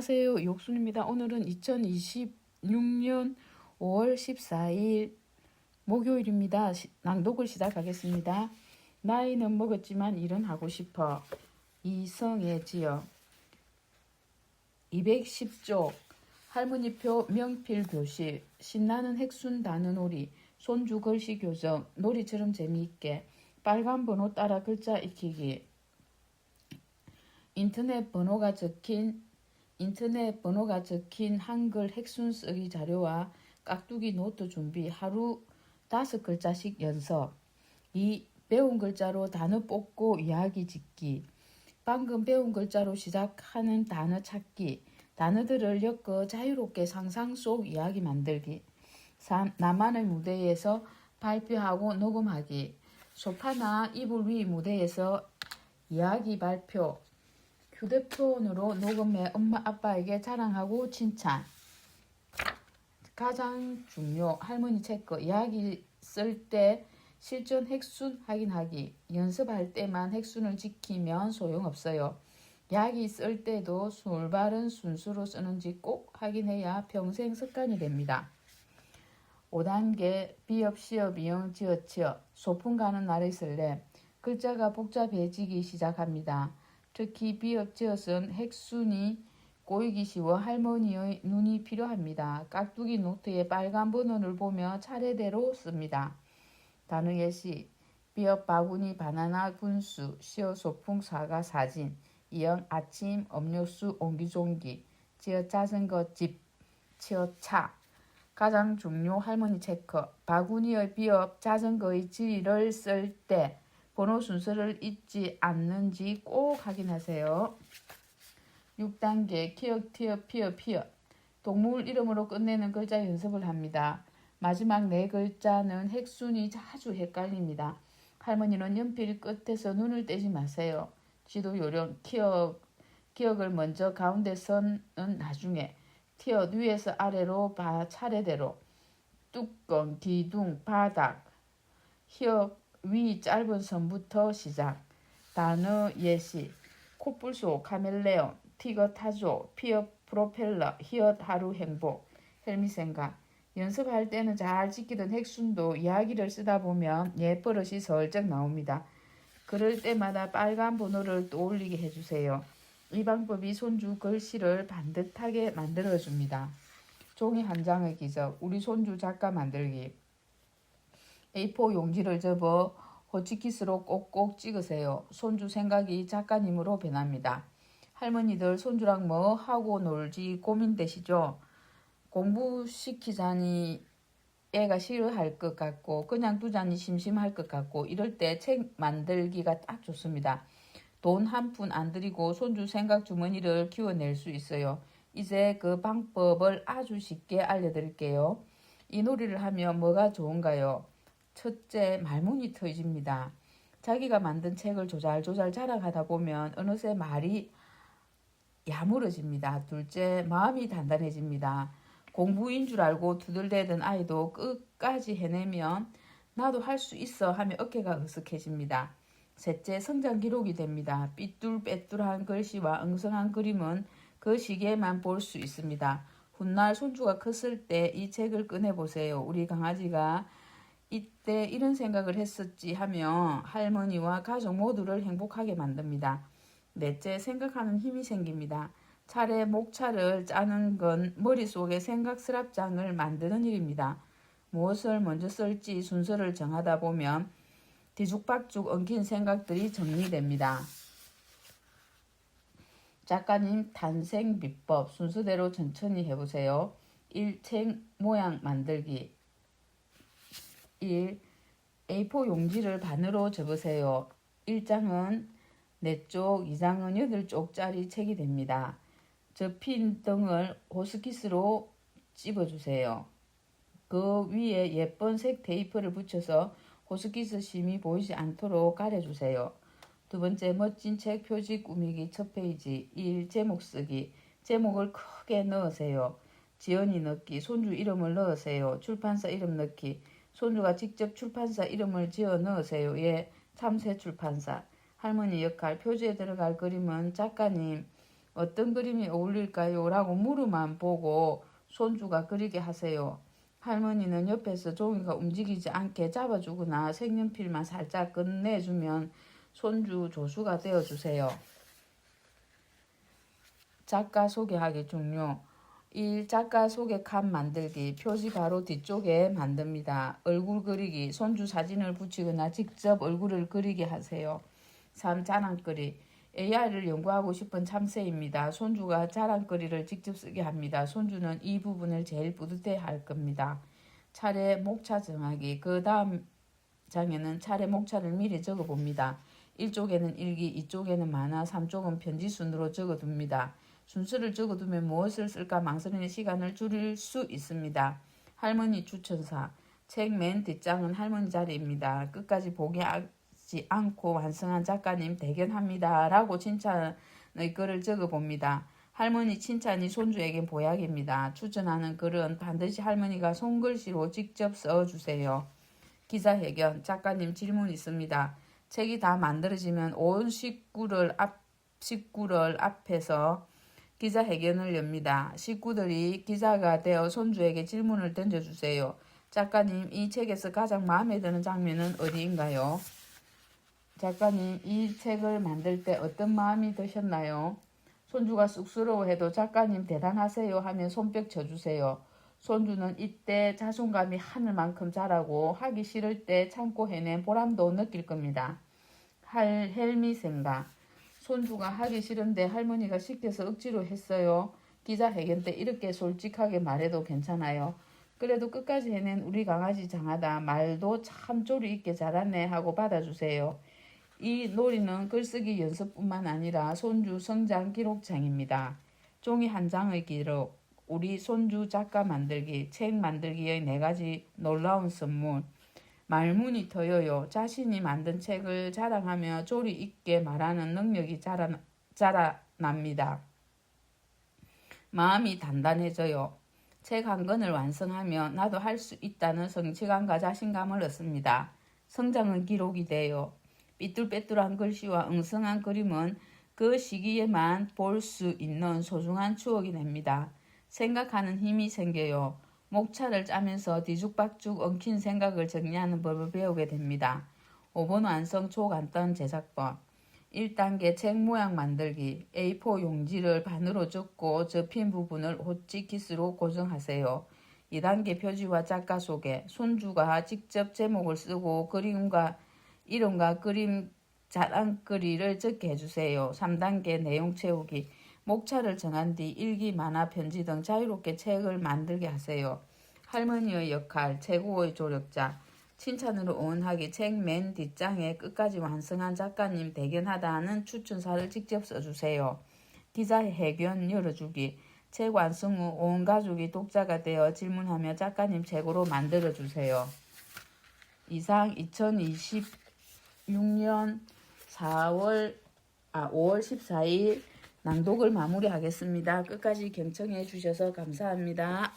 안녕하세요. 욕순입니다. 오늘은 2026년 5월 14일 목요일입니다. 낭독을 시작하겠습니다. 나이는 먹었지만 일은 하고 싶어. 이성애지요. 210쪽 할머니표 명필교실 신나는 핵순 단어놀이 손주 글씨 교정 놀이처럼 재미있게 빨간 번호 따라 글자 익히기 인터넷 번호가 적힌 한글 핵순 쓰기 자료와 깍두기 노트 준비 하루 5글자씩 연습 2. 배운 글자로 단어 뽑고 이야기 짓기 방금 배운 글자로 시작하는 단어 찾기 단어들을 엮어 자유롭게 상상 속 이야기 만들기 3. 나만의 무대에서 발표하고 녹음하기 소파나 이불 위 무대에서 이야기 발표 휴대폰으로 녹음해 엄마 아빠에게 자랑하고 칭찬 가장 중요 할머니 체크 이야기 쓸 때 실전 핵순 확인하기 연습할 때만 핵순을 지키면 소용없어요. 이야기 쓸 때도 올바른 순수로 쓰는지 꼭 확인해야 평생 습관이 됩니다. 5단계 비읍 시읍 이응 지읒 치읓 소풍 가는 날의 설렘 글자가 복잡해지기 시작합니다. 특히 비읍 지읒은 핵순이 꼬이기 쉬워 할머니의 눈이 필요합니다. 깍두기 노트에 빨간 번호를 보며 차례대로 씁니다. 단어 예시 비읍 바구니 바나나 군수 시읒 소풍 사과 사진 이응 아침 음료수 옹기종기 지읒 자전거 집 치읒 차 가장 중요 할머니 체크 바구니의 비읍 자전거의 지를 쓸 때 번호 순서를 잊지 않는지 꼭 확인하세요. 6단계 키읔 티읕 피읕 피읕 동물 이름으로 끝내는 글자 연습을 합니다. 마지막 4글자는 핵순이 자주 헷갈립니다. 할머니는 연필 끝에서 눈을 떼지 마세요. 지도 요령 키읔을 먼저 가운데 선은 나중에 티읕 위에서 아래로 차례대로 뚜껑 기둥 바닥 히읗 위 짧은 선부터 시작 단어 예시 코뿔소 카멜레온 티거 타조 피읕 프로펠러 히읗 하루 행복 헬미생각 연습할 때는 잘 지키던 핵순도 이야기를 쓰다 보면 옛버릇이 슬쩍 나옵니다. 그럴 때마다 빨간 번호를 떠올리게 해주세요. 이 방법이 손주 글씨를 반듯하게 만들어줍니다. 종이 한 장의 기적 우리 손주 작가 만들기 A4 용지를 접어 호치키스로 꼭꼭 찍으세요. 손주 생각이 작가님으로 변합니다. 할머니들 손주랑 뭐 하고 놀지 고민되시죠? 공부시키자니 애가 싫어할 것 같고 그냥 두자니 심심할 것 같고 이럴 때 책 만들기가 딱 좋습니다. 돈 한 푼 안 들이고 손주 생각 주머니를 키워낼 수 있어요. 이제 그 방법을 아주 쉽게 알려드릴게요. 이 놀이를 하면 뭐가 좋은가요? 첫째, 말문이 트집니다. 자기가 만든 책을 조잘조잘 자랑하다 보면 어느새 말이 야무러집니다. 둘째, 마음이 단단해집니다. 공부인 줄 알고 두들대던 아이도 끝까지 해내면 나도 할 수 있어 하며 어깨가 으쓱해집니다. 셋째, 성장 기록이 됩니다. 삐뚤빼뚤한 글씨와 엉성한 그림은 그 시기에만 볼 수 있습니다. 훗날 손주가 컸을 때 이 책을 꺼내보세요. 우리 강아지가 이때 이런 생각을 했었지 하며 할머니와 가족 모두를 행복하게 만듭니다. 넷째, 생각하는 힘이 생깁니다. 차례 목차를 짜는 건 머릿속에 생각스랍장을 만드는 일입니다. 무엇을 먼저 쓸지 순서를 정하다 보면 뒤죽박죽 엉킨 생각들이 정리됩니다. 작가님 탄생 비법 순서대로 천천히 해보세요. 1. 책 모양 만들기 1. A4 용지를 반으로 접으세요. 1장은 4쪽, 2장은 8쪽짜리 책이 됩니다. 접힌 등을 호스키스로 찝어주세요. 그 위에 예쁜 색 테이프를 붙여서 호스키스 심이 보이지 않도록 가려주세요. 두 번째, 멋진 책 표지 꾸미기 첫 페이지 1. 제목 쓰기 제목을 크게 넣으세요. 지연이 넣기 손주 이름을 넣으세요. 출판사 이름 넣기 손주가 직접 출판사 이름을 지어 넣으세요. 예, 참새 출판사 할머니 역할 표지에 들어갈 그림은 작가님 어떤 그림이 어울릴까요? 라고 물음만 보고 손주가 그리게 하세요. 할머니는 옆에서 종이가 움직이지 않게 잡아주거나 색연필만 살짝 끝내주면 손주 조수가 되어주세요. 작가 소개하기 종료. 1. 작가 소개 칸 만들기. 표지 바로 뒤쪽에 만듭니다. 얼굴 그리기. 손주 사진을 붙이거나 직접 얼굴을 그리게 하세요. 3. 자랑거리. AI를 연구하고 싶은 참새입니다. 손주가 자랑거리를 직접 쓰게 합니다. 손주는 이 부분을 제일 뿌듯해 할 겁니다. 차례 목차 정하기. 그 다음 장에는 차례 목차를 미리 적어봅니다. 1쪽에는 일기, 2쪽에는 만화, 3쪽은 편지 순으로 적어둡니다. 순서를 적어두면 무엇을 쓸까 망설이는 시간을 줄일 수 있습니다. 할머니 추천사. 책 맨 뒷장은 할머니 자리입니다. 끝까지 포기하지 않고 완성한 작가님 대견합니다. 라고 칭찬의 글을 적어봅니다. 할머니 칭찬이 손주에겐 보약입니다. 추천하는 글은 반드시 할머니가 손글씨로 직접 써주세요. 기자회견. 작가님 질문 있습니다. 책이 다 만들어지면 온 식구를 앞에서 기자회견을 엽니다. 식구들이 기자가 되어 손주에게 질문을 던져주세요. 작가님, 이 책에서 가장 마음에 드는 장면은 어디인가요? 작가님, 이 책을 만들 때 어떤 마음이 드셨나요? 손주가 쑥스러워해도 작가님 대단하세요 하면 손뼉 쳐주세요. 손주는 이때 자존감이 하늘만큼 자라고 하기 싫을 때 참고 해낸 보람도 느낄 겁니다. 헬미 생각. 손주가 하기 싫은데 할머니가 시켜서 억지로 했어요. 기자회견 때 이렇게 솔직하게 말해도 괜찮아요. 그래도 끝까지 해낸 우리 강아지 장하다. 말도 참 조리 있게 잘하네 하고 받아주세요. 이 놀이는 글쓰기 연습뿐만 아니라 손주 성장 기록장입니다. 종이 한 장의 기록, 우리 손주 작가 만들기, 책 만들기의 4가지 놀라운 선물. 말문이 터여요. 자신이 만든 책을 자랑하며 조리 있게 말하는 능력이 자라납니다. 마음이 단단해져요. 책 한 권을 완성하며 나도 할 수 있다는 성취감과 자신감을 얻습니다. 성장은 기록이 돼요. 삐뚤빼뚤한 글씨와 엉성한 그림은 그 시기에만 볼 수 있는 소중한 추억이 됩니다. 생각하는 힘이 생겨요. 목차를 짜면서 뒤죽박죽 엉킨 생각을 정리하는 법을 배우게 됩니다. 5번 완성 초간단 제작법. 1단계 책 모양 만들기. A4 용지를 반으로 접고 접힌 부분을 호치키스로 고정하세요. 2단계 표지와 작가 소개. 손주가 직접 제목을 쓰고 이름과 그림 자랑거리를 적게 해주세요. 3단계 내용 채우기. 목차를 정한 뒤 일기, 만화, 편지 등 자유롭게 책을 만들게 하세요. 할머니의 역할, 최고의 조력자. 칭찬으로 응원하기. 책 맨 뒷장에 끝까지 완성한 작가님 대견하다는 추천사를 직접 써주세요. 기자회견 열어주기. 책 완성 후 온 가족이 독자가 되어 질문하며 작가님 책으로 만들어주세요. 이상 2026년 5월 14일 낭독을 마무리하겠습니다. 끝까지 경청해 주셔서 감사합니다.